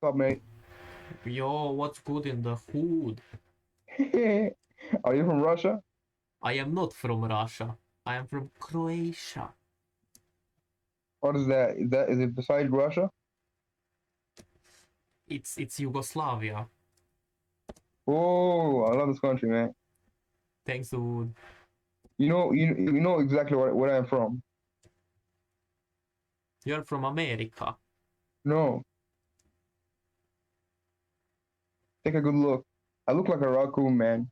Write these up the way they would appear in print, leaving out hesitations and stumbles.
What's up, mate? Yo, what's good in the hood? Are you from Russia? I am not from Russia. I am from Croatia. What is that? Is it beside Russia? It's Yugoslavia. Oh, I love this country, man. Thanks, dude. You know exactly where I'm from. You're from America. No, take a good look. I look like a raccoon, man.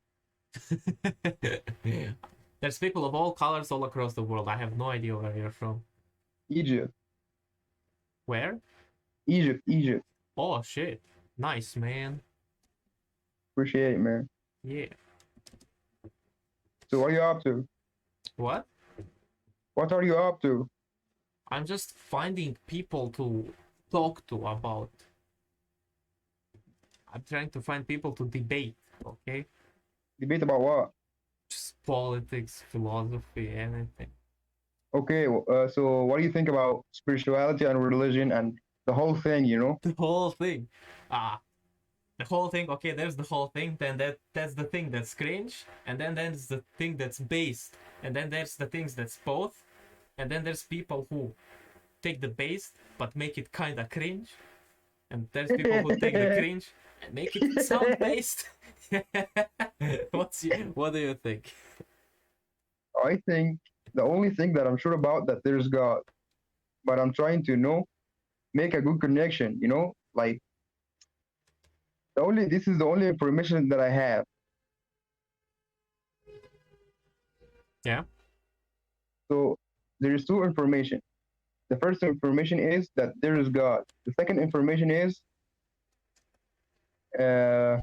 There's people of all colors all across the world. I have no idea where you're from. Egypt, Where? Egypt, Egypt. Oh shit. Nice, man. Appreciate it, man. Yeah. So what are you up to? What? What are you up to? I'm just finding people to talk to about. I'm trying to find people to debate, okay? Debate about what? Just politics, philosophy, anything. Okay, so what do you think about spirituality and religion and the whole thing? The whole thing. Ah, the whole thing. Okay, there's the whole thing. Then that's the thing that's cringe, and then there's the thing that's based, and then there's the things that's both, and then there's people who take the based but make it kind of cringe, and there's people who take the cringe and make it sound based. What do you think? I think the only thing that I'm sure about that there's God, but I'm trying to make a good connection. Like this is the only information that I have. Yeah. So there is two information. The first information is that there is God. The second information is uh,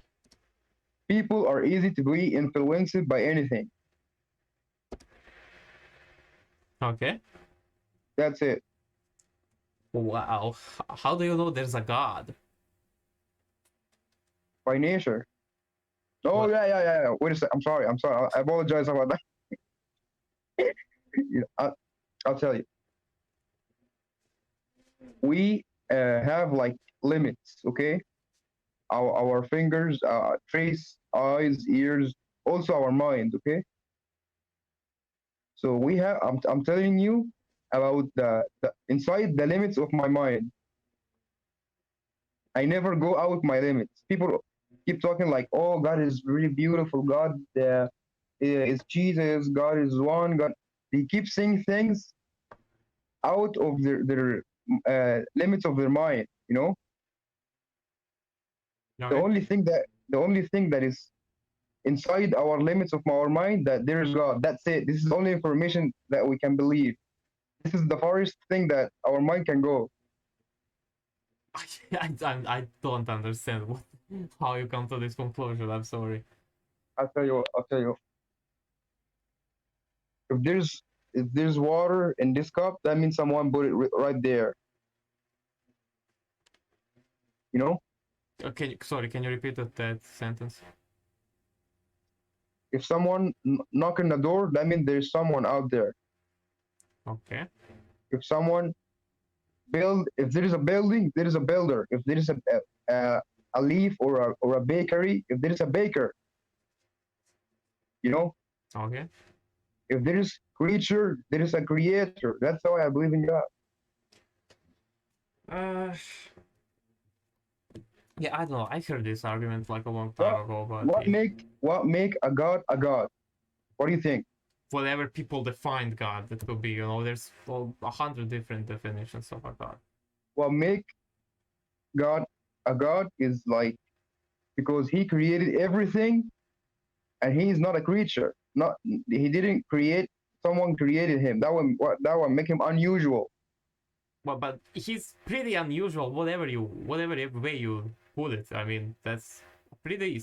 people are easy to be influenced by anything. Okay. That's it. Wow. How do you know there's a God? By nature. Oh What? yeah. Wait a sec. I'm sorry. I'm sorry. I apologize about that. You know, I'll tell you. We have like limits. Okay, our fingers, face, eyes, ears, also our mind. Okay, so we have. I'm telling you about the inside the limits of my mind. I never go out my limits. People keep talking like, "Oh, God is really beautiful. God is Jesus. God is one. God." They keep saying things out of their limits of their mind. Okay. The only thing that is inside our limits of our mind that there is God. That's it. This is the only information that we can believe. This is the farthest thing that our mind can go. I don't understand how you come to this conclusion. I'm sorry. I'll tell you. If there's water in this cup, that means someone put it right there. You know, Can you repeat that sentence? if someone knock on the door, that means there's someone out there. Okay. If someone if there is a building, there is a builder. If there is a leaf or a bakery, if there is a baker, you know, Okay. if there is creature, there is a creator. That's how I believe in God. Uh, yeah, I don't know. I heard this argument like a long time What ago, but what make a God a God? What do you think? whatever people define God, that could be, there's 100 different definitions of a God. What make God a God is like because He created everything and He is not a creature. Not He didn't create. Someone created Him. That one make Him unusual. But he's pretty unusual. Whatever way you put it. I mean, that's pretty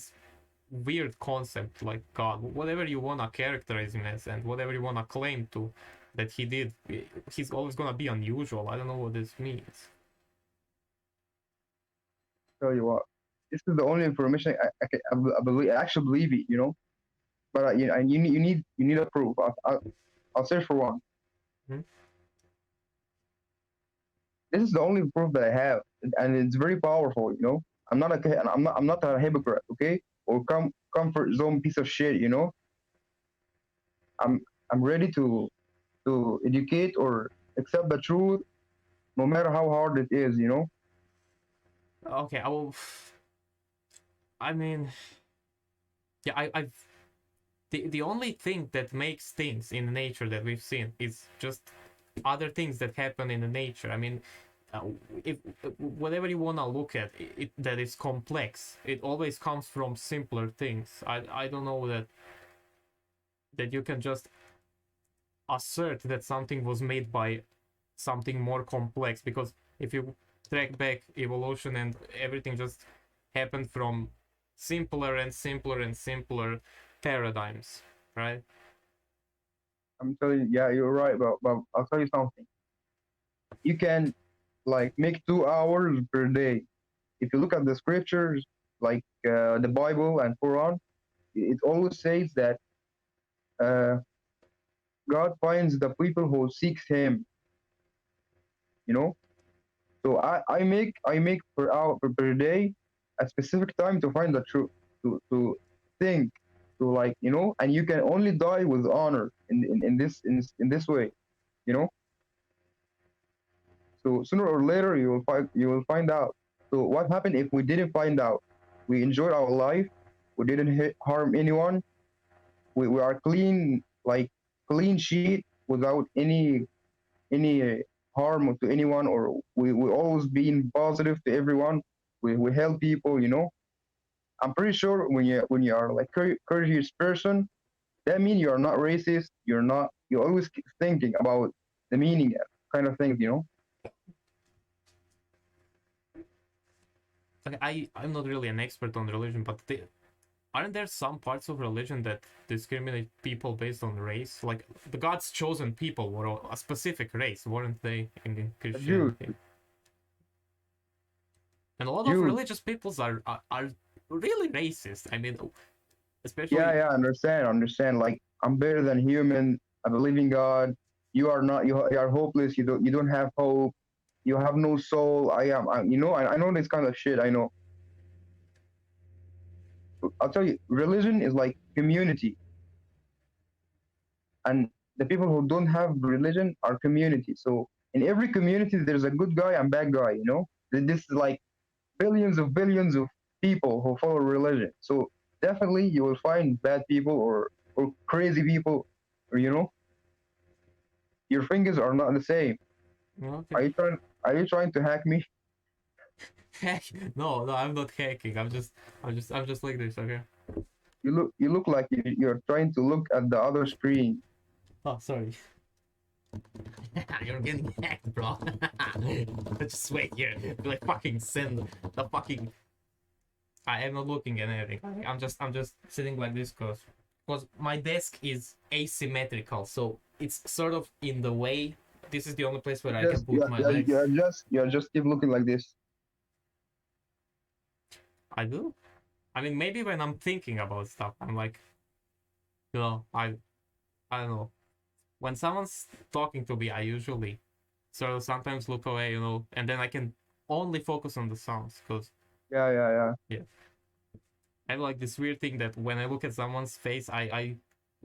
weird concept, like God. Whatever you wanna characterize him as, and whatever you wanna claim to that he did, he's always gonna be unusual. I don't know what this means. Tell you what, this is the only information I actually believe it. But you need a proof. I'll search for one. Hmm? This is the only proof that I have, and it's very powerful. I'm not a hypocrite, okay, or comfort zone piece of shit. I'm I'm ready to educate or accept the truth, no matter how hard it is. Okay, I will. I mean, yeah, I've the only thing that makes things in nature that we've seen is just other things that happen in the nature. I mean, uh, if whatever you wanna look at it that is complex, it always comes from simpler things. I don't know that you can just assert that something was made by something more complex, because if you track back evolution and everything just happened from simpler and simpler and simpler paradigms, right? I'm telling you, yeah, you're right, but I'll tell you something. You can like make 2 hours per day. If you look at the scriptures, like the Bible and Quran, it always says that uh, God finds the people who seeks Him. You know, so I make per hour per day a specific time to find the truth, to think, to and you can only die with honor in this way. You know, so sooner or later you will find out. So what happened if we didn't find out? We enjoyed our life. We didn't harm anyone. We are clean, like clean sheet without any harm to anyone, or we always being positive to everyone. We help people. I'm pretty sure when you are like courteous person, that means you are not racist. You're always thinking about the meaning kind of things. Like I'm not really an expert on religion, but aren't there some parts of religion that discriminate people based on race? Like the God's chosen people were a specific race, weren't they, in Jews, Christianity? And a lot of Jews. religious peoples are really racist. I mean, Yeah, especially yeah, understand. Like I'm better than human. I believe in God. You are not. You are hopeless. You don't have hope. You have no soul. I am. I know this kind of shit. I know. I'll tell you, religion is like community, and the people who don't have religion are community. So in every community, there's a good guy and bad guy. This is like billions of people who follow religion. So definitely, you will find bad people or crazy people. Or, your fingers are not the same. okay. Are you trying to hack me? Hack? No, I'm not hacking. I'm just like this. Okay. You look like you're trying to look at the other screen. Oh, sorry. You're getting hacked, bro. Just wait here. Like fucking send the fucking. I am not looking at anything. I'm just sitting like this because my desk is asymmetrical, so it's sort of in the way. This is the only place where I can Just put you're, my you're, legs. you're just you're just keep looking like this. I do. I mean, maybe when I'm thinking about stuff, I'm like, I don't know. When someone's talking to me, I usually sort of sometimes look away, and then I can only focus on the sounds because Yeah, yeah, yeah. yeah, I have like this weird thing that when I look at someone's face, I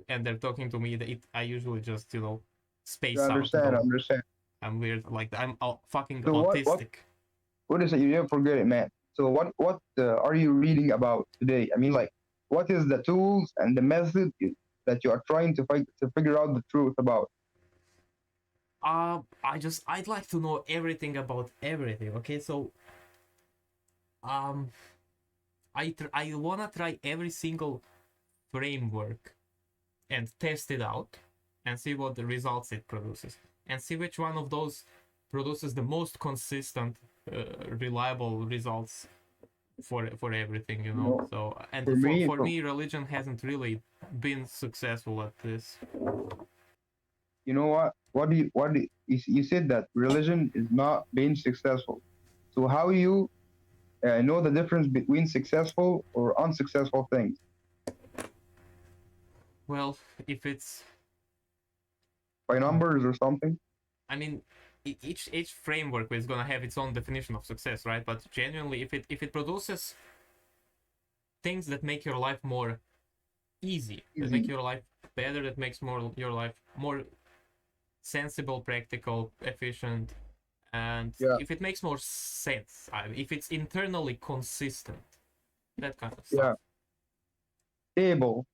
and they're talking to me, I usually just You space out. understand, Go, understand. I'm weird, like I'm fucking So autistic. what is it? You didn't forget it, man. So what are you reading about today? I mean, like, what is the tools and the method that you are trying to figure out the truth about? I'd like to know everything about everything. Okay, so um, I wanna try every single framework and test it out and see what the results it produces and see which one of those produces the most consistent reliable results for everything, You know, so and for for me, for me religion hasn't really been successful at this. you know you said that religion is not being successful. So how you know the difference between successful or unsuccessful things? Well, if it's By uh, numbers or something? I mean, each framework is gonna have its own definition of success, right? But genuinely, if it produces things that make your life more easy, that make Easy. your life better, that makes more your life more sensible, practical, efficient, and Yeah, if it makes more sense, if it's internally consistent, that kind of stuff. yeah. Stable.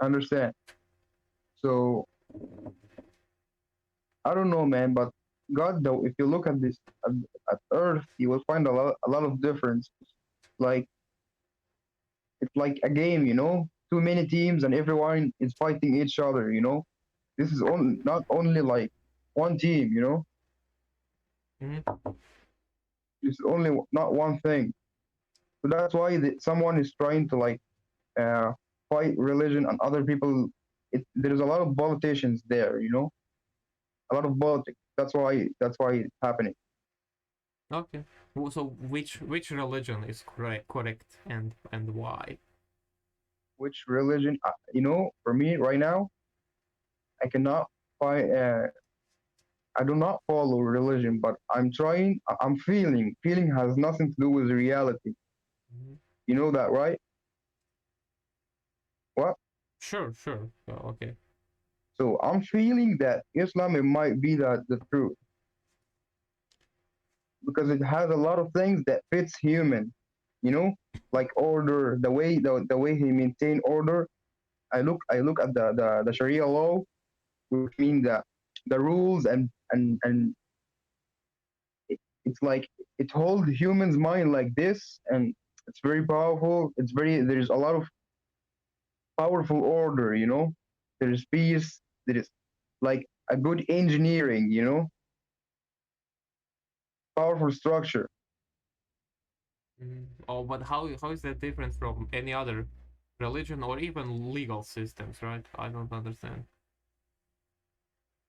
Understand. So I don't know, man, but God, though, if you look at this at Earth, you will find a lot of difference. Like it's like a game, Too many teams and everyone is fighting each other. This is not only like one team. Mm-hmm. It's only not one thing. So that's why someone is trying to like uh, fight religion and other people. There's a lot of politicians there. A lot of politics. That's why it's happening. Okay. So which religion is correct and why? Which religion? For me right now, I cannot find. I do not follow religion, but I'm trying. I'm feeling. Feeling has nothing to do with reality. Mm-hmm. You know that, right? What? Sure. Okay. So I'm feeling that Islam it might be the truth because it has a lot of things that fits human. Like order, the way he maintain order. I look at the Sharia law, which means the rules and it's like it holds humans' mind like this, and it's very powerful. There's a lot of powerful order. There's peace. There is like a good engineering. Powerful structure. Mm-hmm. Oh, but how is that different from any other religion or even legal systems, right? I don't understand.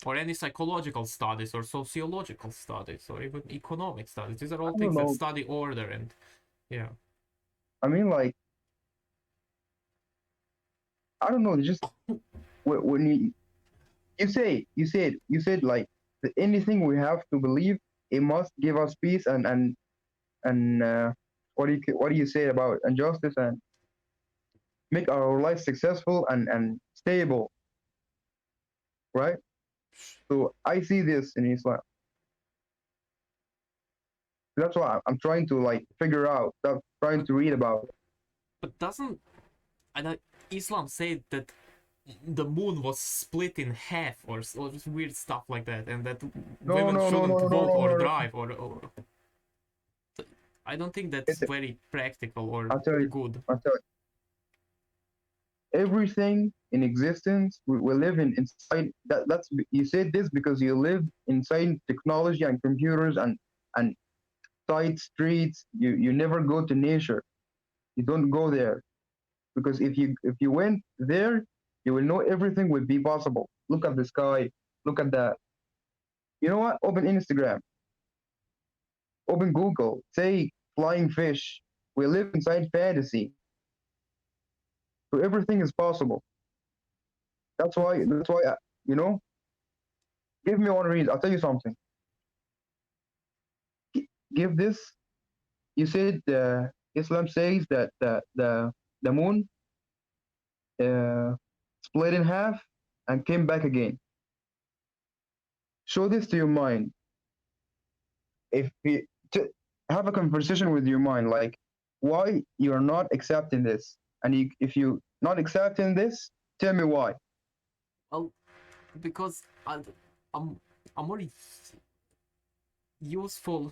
Or any psychological studies or sociological studies or even economic studies. These are all I don't things that know. study order and yeah. I mean, like I don't know. Just when you said like that anything we have to believe, it must give us peace and what do you say about injustice and make our life successful and stable, right? So I see this in Islam. That's why I'm trying to like figure out, stop trying But to read about it. but doesn't I know Islam say that the moon was split in half or just weird stuff like that, and that No, women no, no, no, shouldn't no, no, vote or no, no. drive or I don't think that's Listen, very practical or I'll tell you. good. I'll tell you. Everything in existence we live in inside that's you said this because you live inside technology and computers and side streets. You never go to nature. You don't go there because if you went there, you will know everything would be possible. Look at the sky. Look at that. You know what? Open Instagram. Open Google. Say flying fish. We live inside fantasy, so everything is possible. That's why. You know. Give me one reason. I'll tell you something. Give this. You said Islam says that the moon uh, split in half and came back again. Show this to your mind. If you to have a conversation with your mind, like why you're not accepting this, and if you not accepting this, tell me why. Well, because I'm a more useful,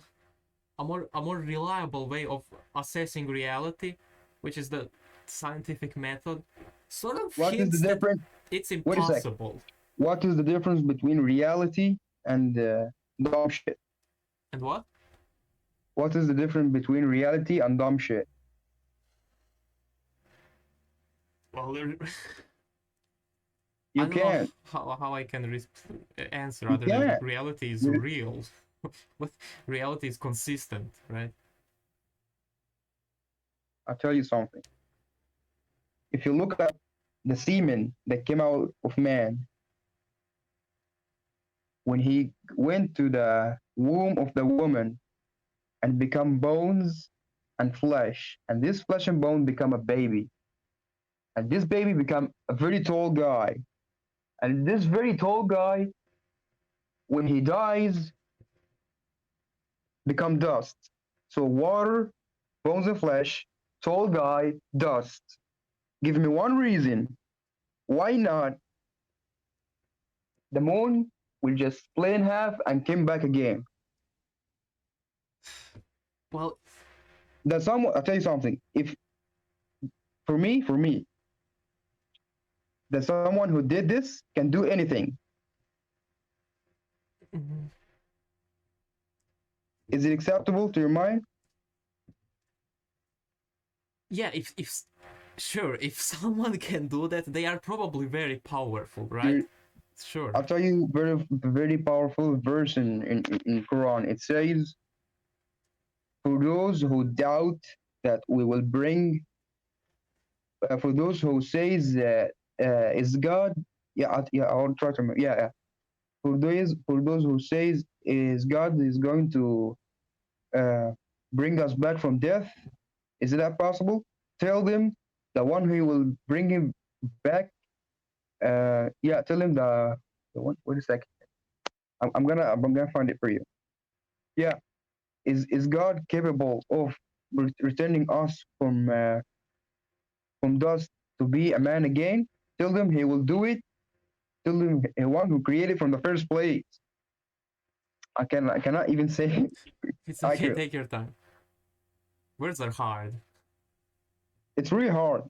a more reliable way of assessing reality, which is the scientific method, sort of What is the hints that difference? it's Wait a sec. impossible. What is the difference between reality and dumb shit? And what? What is the difference between reality and dumb shit? Well, I You don't know can't. how I can answer You other than can't. reality is You, real. But reality is consistent, right? I'll tell you something. If you look at the semen that came out of man, when he went to the womb of the woman and become bones and flesh, and this flesh and bone become a baby, and this baby become a very tall guy, and this very tall guy, when he dies, become dust. So water, bones and flesh, tall guy, dust. Give me one reason why not the moon will just split in half and came back again. Well, That someone, I'll tell you something. If for me, that someone who did this can do anything. mhm. Is it acceptable to your mind? Yeah, if sure, if someone can do that, they are probably very powerful, right? There, Sure. I'll tell you very powerful verse in Quran. It says, "For those who doubt that we will bring, for those who says is God, yeah, I'll try to remember. Yeah. For those who says is God is going to uh, bring us back from death, is that possible? Tell them the one who will bring him back. Yeah, tell him the one. Wait a second. I'm gonna find it for you. Yeah, is God capable of returning us from dust to be a man again? Tell them he will do it. Tell them the one who created from the first place. I cannot even say it It's okay, accurately. take your time. Words are hard. It's really hard.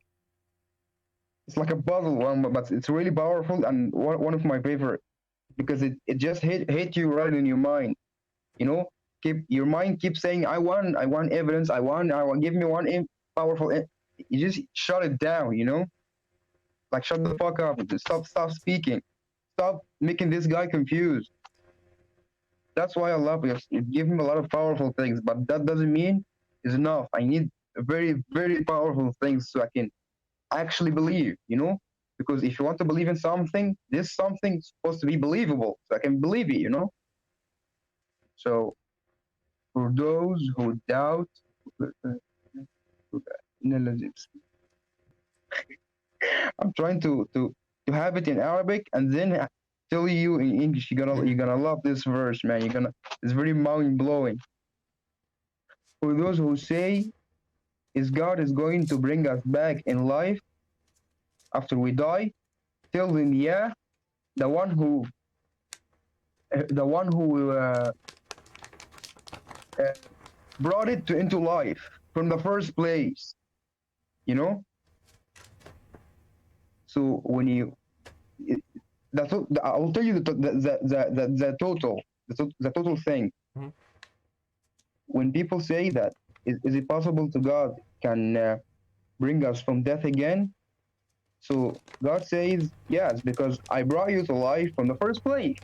It's like a puzzle one, but it's really powerful and one of my favorite because it just hit you right in your mind. You know, keep your mind keeps saying, I want evidence, I want, give me one powerful. You just shut it down. Like shut the fuck up. Stop speaking. Stop making this guy confused. That's why I love it. It gives him a lot of powerful things, but that doesn't mean it's enough. I need very powerful things so I can actually believe. Because if you want to believe in something, this something is supposed to be believable, so I can believe it. So for those who doubt, I'm trying to have it in Arabic and then tell you in English. You're gonna love this verse, man. It's very mind blowing. For those who say is God is going to bring us back in life after we die, tell them yeah, the one who uh, brought it into life from the first place. You know. So when you that's I'll tell you the total the total thing. Mhm. When people say that is it possible to God can bring us from death again? So God says yes because I brought you to life from the first place.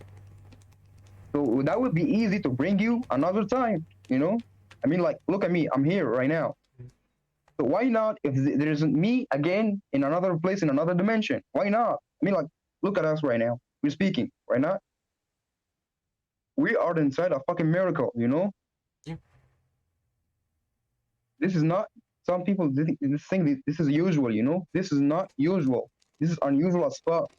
So that would be easy to bring you another time. I mean, like, look at me. I'm here right now. So why not if there isn't me again in another place in another dimension? Why not? I mean, like, look at us right now. We're speaking right now. We are inside a fucking miracle. Yeah. This is not. Some people think this is usual. This is not usual. This is unusual as fuck.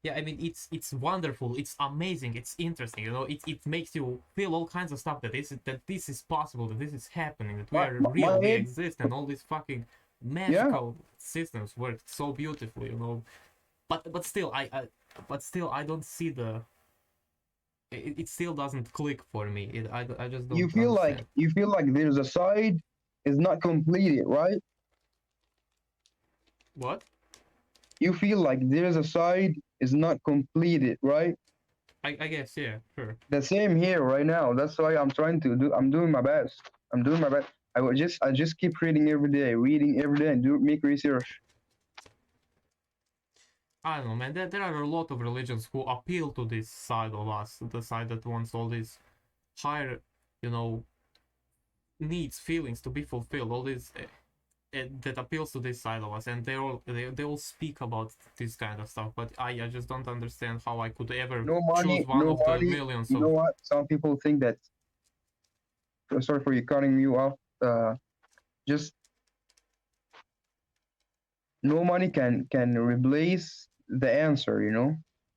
Yeah, I mean it's wonderful, it's amazing, it's interesting, it makes you feel all kinds of stuff that this is possible, that this is happening, that we My, are my, real, my we head, exist, and all these fucking yeah. magical systems work so beautifully. But still I don't see it still doesn't click for me. I just You don't feel like understand. you feel like there's a side is not completed, right? What? You feel like there's a side is not completed, right? I guess, yeah, sure. The same here right now. That's why I'm trying to do. I'm doing my best. I'm doing my best. I just keep reading every day, and make research. I don't know, man. There are a lot of religions who appeal to this side of us, the side that wants all these higher, you know, needs, feelings to be fulfilled. All these. that appeals to this side of us, and they all speak about this kind of stuff. But I just don't understand how I could ever No choose money, one no of the money. millions You know of. what? Some people think that. Sorry for you cutting you off. Just no money can replace the answer.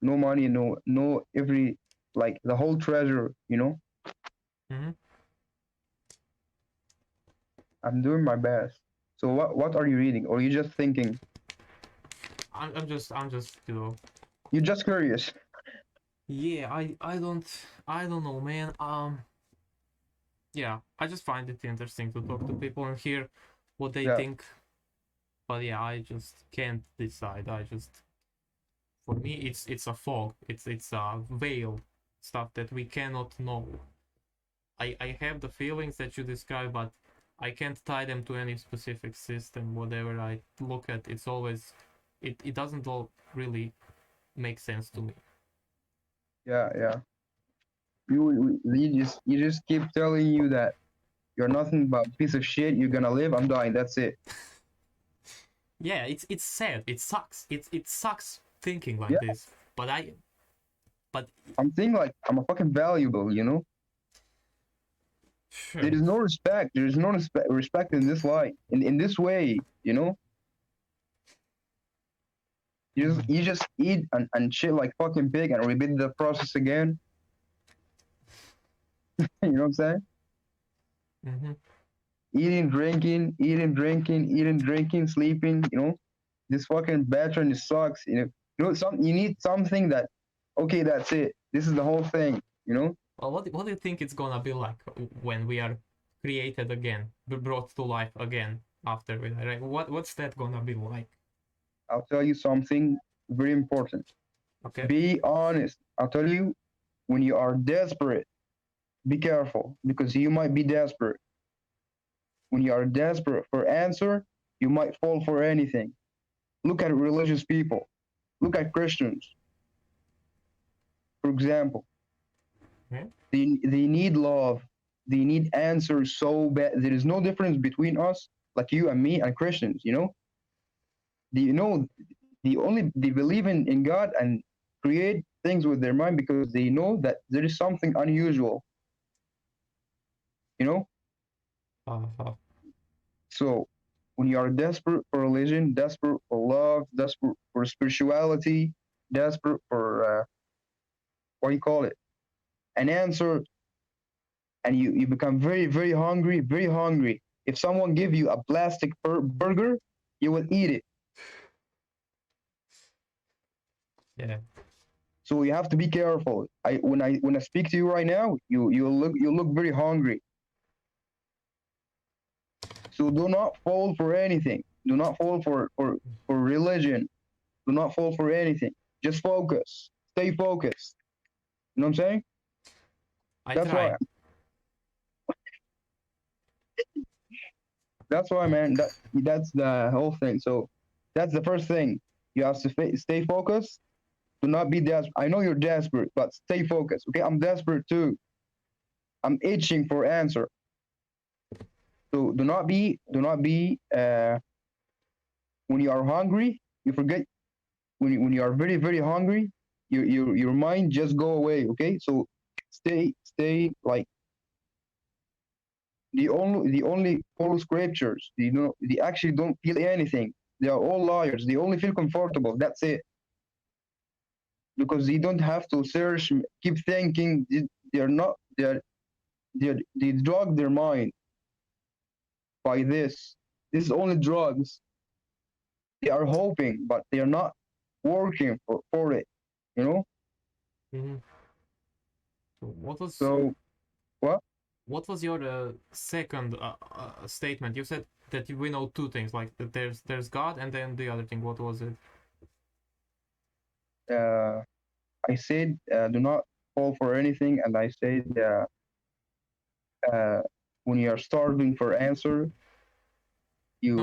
No money, no every like the whole treasure. Mhm. I'm doing my best. So what are you reading, or you just thinking? I'm just You're just curious. yeah. I don't know, man. Yeah, I just find it interesting to talk to people and hear what they Yeah, think. But yeah, I just can't decide. For me, it's a fog. It's a veil, stuff that we cannot know. I have the feelings that you describe, but I can't tie them to any specific system. Whatever I look at, it's always it doesn't all really make sense to me. yeah. You just keep telling you that you're nothing but a piece of shit. You're gonna live. I'm dying. That's it. Yeah, it's sad. It sucks. It sucks thinking like Yeah, this. But I'm thinking like I'm a fucking valuable. There sure. is no respect. There is no respect in this life. In this way. You just Mhm. you just eat and shit like fucking pig and repeat the process again. You know what I'm saying? Mhm. Eating, drinking, sleeping. This fucking pattern sucks. You need something that. Okay, that's it. This is the whole thing. You know. Well, what do you think it's gonna be like when we are created again, brought to life again after we die? Right? What's that gonna be like? I'll tell you something very important. Okay. Be honest. I'll tell you when you are desperate. Be careful because you might be desperate. When you are desperate for answer, you might fall for anything. Look at religious people. Look at Christians, for example. Yeah. They need love. They need answers so bad. There is no difference between us, like you and me, and Christians. They believe in God and create things with their mind because they know that there is something unusual. You know. Uh-huh. So when you are desperate for religion, desperate for love, desperate for spirituality, desperate for what do you call it? An answer, and you become very, very hungry, very hungry. If someone give you a plastic burger, you will eat it. Yeah. So you have to be careful. When I speak to you right now, you look very hungry. So do not fall for anything. Do not fall for religion. Do not fall for anything. Just focus. Stay focused. You know what I'm saying? I That's why. try. That's why, man. That's the whole thing. So that's the first thing. You have to stay focused. Do not be desperate. I know you're desperate, but stay focused. Okay, I'm desperate too. I'm itching for answer. So do not be. When you are hungry, you forget. When you are very very hungry, your mind just go away. Okay, so stay like the only follow scriptures. They actually don't feel anything. They are all liars. They only feel comfortable. That's it. Because they don't have to search, keep thinking. They're not. They drug their mind by this. This is only drugs. They are hoping, but they are not working for it. You know. Hmm. So So what? what was your second statement? You said that we know two things, like that there's God, and then the other thing. What was it? Uh, I said do not fall for anything, and I said uh, when you are starving for answer, No, you,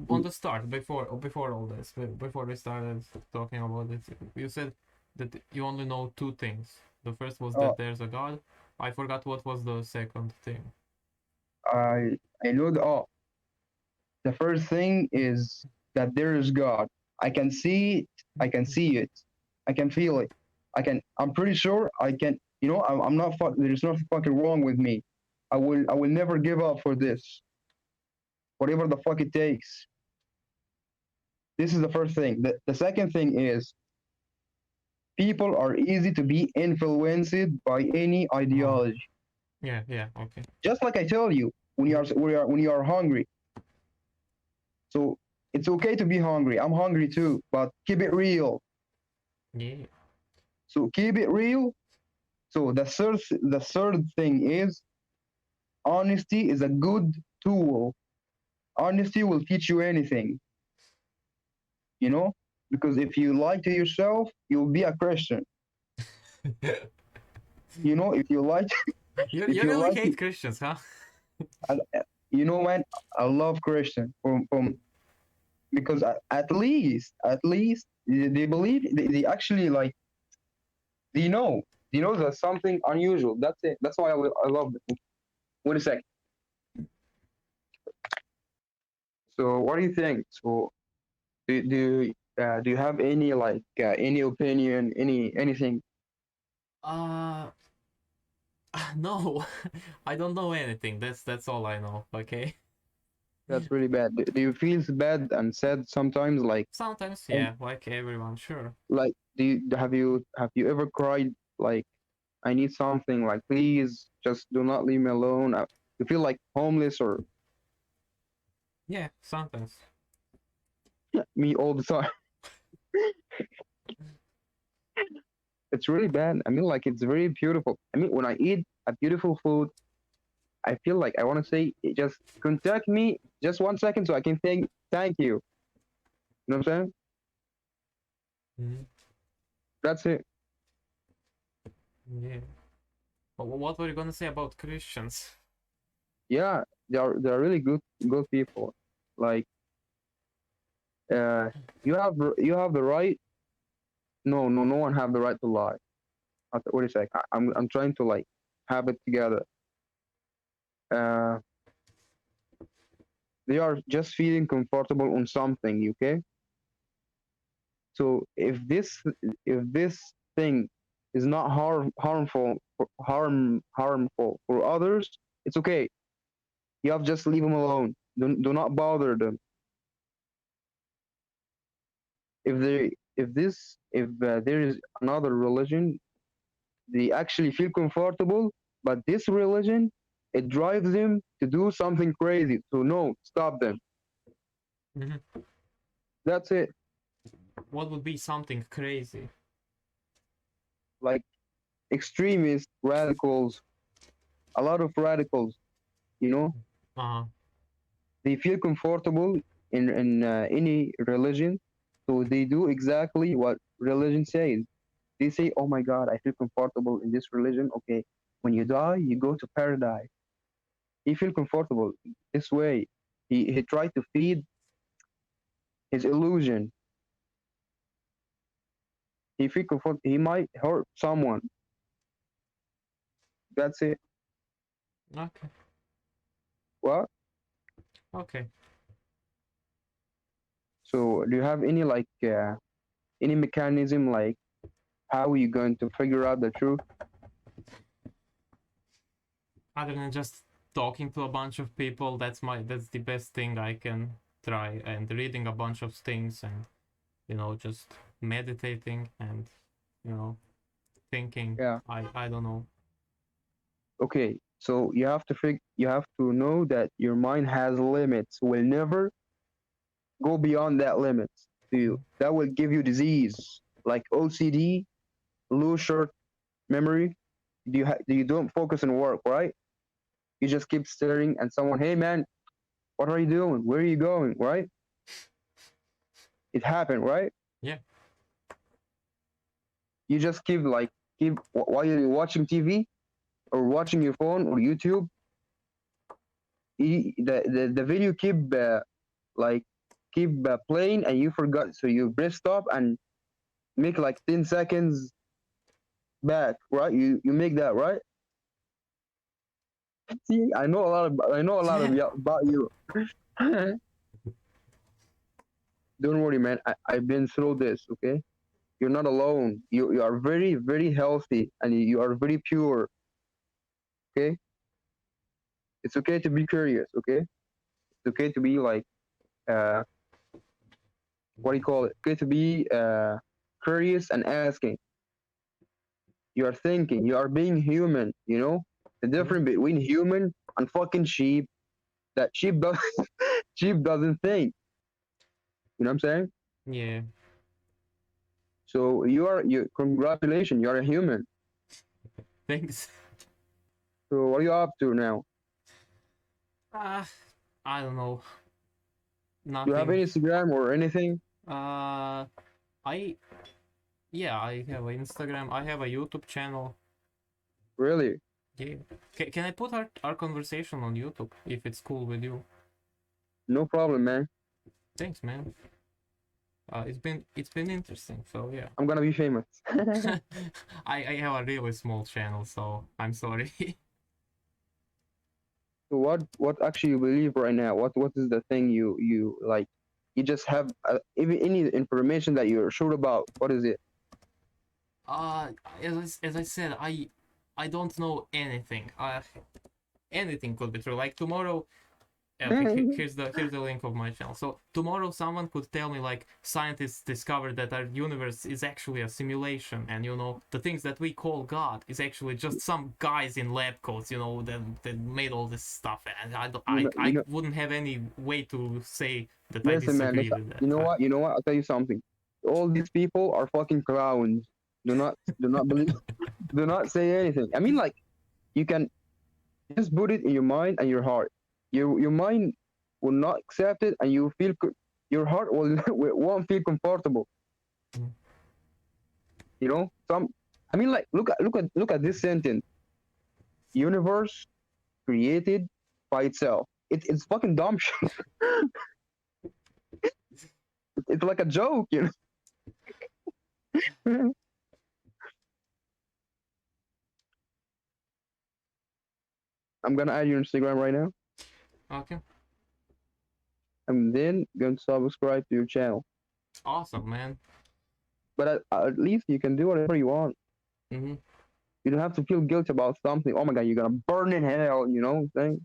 on you the start, before all this, before we started talking about it, you said that you only know two things. The first was oh that there's a God. I forgot what was the second thing. I know the The first thing is that there is God. I can see it. I can see it. I can feel it. I'm pretty sure I can. I'm not. There's nothing fucking wrong with me. I will never give up for this. Whatever the fuck it takes. This is the first thing. The second thing is people are easy to be influenced by any Oh, ideology. yeah, yeah, okay. Just like I tell you, when you are hungry, so it's okay to be hungry. I'm hungry too, but keep it real. Yeah. So keep it real. So the third thing is honesty is a good tool. Honesty will teach you anything, you know? Because if you lie to yourself, you'll be a Christian. If you lie, You if you really lie to, hate Christians, huh? I, man, I love Christian from because at least they believe they actually like they know there's something unusual. That's it. That's why I love them. Wait a sec. So what do you think? So do you have any like any opinion, anything? Uh, no, I don't know anything. That's all I know. Okay. That's really bad. Do you feel bad and sad sometimes? Sometimes, And yeah, like everyone, sure. like, have you ever cried like I need something, like please just do not leave me alone? You feel like homeless or Yeah, sometimes. me all the time. It's really bad. I mean, like it's very beautiful. I mean, when I eat a beautiful food, I feel like I want to say, just contact me just 1 second so I can thank you. You know what I'm saying? Mhm. That's it. Yeah. But what were you gonna say about Christians? Yeah, they are really good people. Like uh, you have the right. No one have the right to lie. Wait a sec. I'm trying to like have it together. Uh, they are just feeling comfortable on something. Okay, so if this thing is not harmful for others, it's okay. You have just leave them alone. Do not bother them. If there is another religion, they actually feel comfortable, but this religion, it drives them to do something crazy. So no, stop them. Hmm. That's it. What would be something crazy? Like extremists, radicals, a lot of radicals, you know, Uh, they feel comfortable in any religion, so they do exactly what religion says. They say, "Oh my God, I feel comfortable in this religion. Okay, when you die, you go to paradise." He feel comfortable this way. He tried to feed his illusion. He feel comfort. He might hurt someone. That's it. okay, What? okay. So do you have any mechanism like how are you going to figure out the truth? Other than just talking to a bunch of people, that's the best thing I can try. And reading a bunch of things, and just meditating, and you know thinking. Yeah. I don't know. Okay. So you have to know that your mind has limits. Will never go beyond that limit. That will give you disease like OCD, low short memory. You don't focus on work, right? You just keep staring at someone. Hey man, what are you doing? Where are you going? Right? It happened, right? Yeah. You just keep while you're watching TV or watching your phone or YouTube. The video like keep playing and you forgot. So you press stop and make like 10 seconds back, right? You make that right. See, I know a lot about you. Don't worry, man. I've been through this. Okay, you're not alone. You are very very healthy and you are very pure. Okay, it's okay to be curious. Okay, it's okay to be like uh what do you call it? Okay to be curious and asking. You are thinking. You are being human. You know the Mhm. difference between human and fucking sheep. That sheep does sheep doesn't think. You know what I'm saying? Yeah. So you congratulations, you're a human. Thanks. So what are you up to now? Uh, I don't know. Do you have Nothing. any Instagram or anything? Uh, I yeah, I have an Instagram. I have a YouTube channel. Really? Yeah. Can I put our conversation on YouTube if it's cool with you? No problem, man. Thanks, man. It's been interesting. So yeah. I'm gonna be famous. So I have a really small channel, so I'm sorry. what actually you believe right now? What is the thing you like? You just have even any information that you're sure about. What is it? uh, as I said, I don't know anything. Anything could be true. Like tomorrow, okay, here's the link of my channel. So tomorrow someone could tell me like scientists discovered that our universe is actually a simulation, and the things that we call God is actually just some guys in lab coats, that made all this stuff, and I don't- you know, you I know. wouldn't have any way to say that I Listen, man. disagree Listen. with that. You know what? You know what? I'll tell you something. All these people are fucking clowns. Do not believe. Do not say anything. I mean, like you can just put it in your mind and your heart. Your mind will not accept it, and your heart will won't feel comfortable. Mm. You know, I mean, like look at this sentence: universe created by itself. It's fucking dumb shit. It's like a joke, you know. I'm gonna add your Instagram right now, Okay, and then going to subscribe to your channel. awesome, man. But at least you can do whatever you want. Hmm. You don't have to feel guilty about something. Oh my god, you're gonna burn in hell. You know, thing.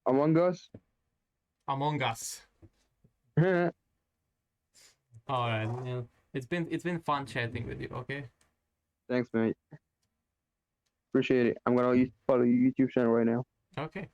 Among Us. Among Us. Thanks, All right, man. It's been fun chatting with you. Okay. mate. Appreciate it. I'm gonna follow your YouTube channel right now. Okay.